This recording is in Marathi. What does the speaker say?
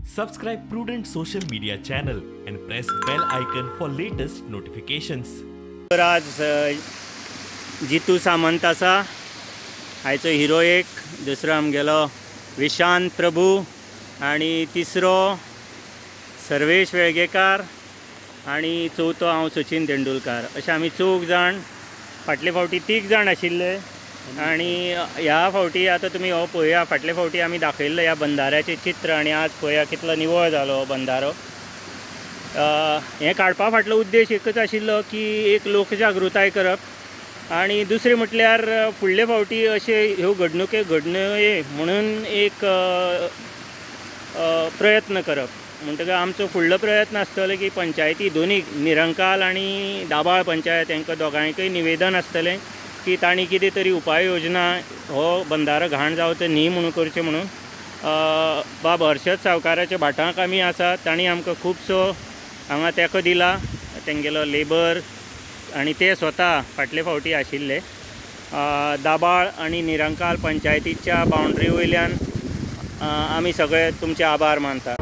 Subscribe Prudent social media channel and press bell icon for latest notifications. तर आज जितू सामंत आसा आयचो हिरो एक, दुसरो आमगेलो विशांत प्रभू आणि तिसरो सर्वेश वेळगेकार आणि चवथो हांव सचिन तेंडुलकर. अशे आमी चौग जाण फाटले फावटी 3 जाण आशिल्ले आणि ह्या फावटी आता तुम्ही हो पळया. फाटले फावटी आमी दाखयल्लें ह्या बंधाऱ्याचें चित्र आणि आज पळया कितलो निवळ जालो हो बंधारो. हें काडपा फाटलो उद्देश एकच आशिल्लो की एक लोकजागृताय करप आणि दुसरें म्हटल्यार फुडले फावटी अशे ह्यो घडणुके घडनये म्हणून एक प्रयत्न करप. म्हणटकच आमचो फुडलो प्रयत्न आसतलो की पंचायती दोनी निरंकाल आणि दाबाळ पंचायत हांकां दोगांयकय निवेदन आसतलें की तांणी कितें तरी उपाय योजना हो बंधारो घाण जावचो न्ही म्हणून करचें म्हणून. बाब हर्षद सावकाराच्या भाटांक आमी आसा, तांणी आमकां खुबसो हांगा तेंको दिला, तेंगेलो लेबर आणि ते स्वता फाटले फावटी आशिल्ले. दाबाळ आणि निरंकाल पंचायतीच्या बाउंड्री वयल्यान आमी सगळे तुमचे आभार मानता.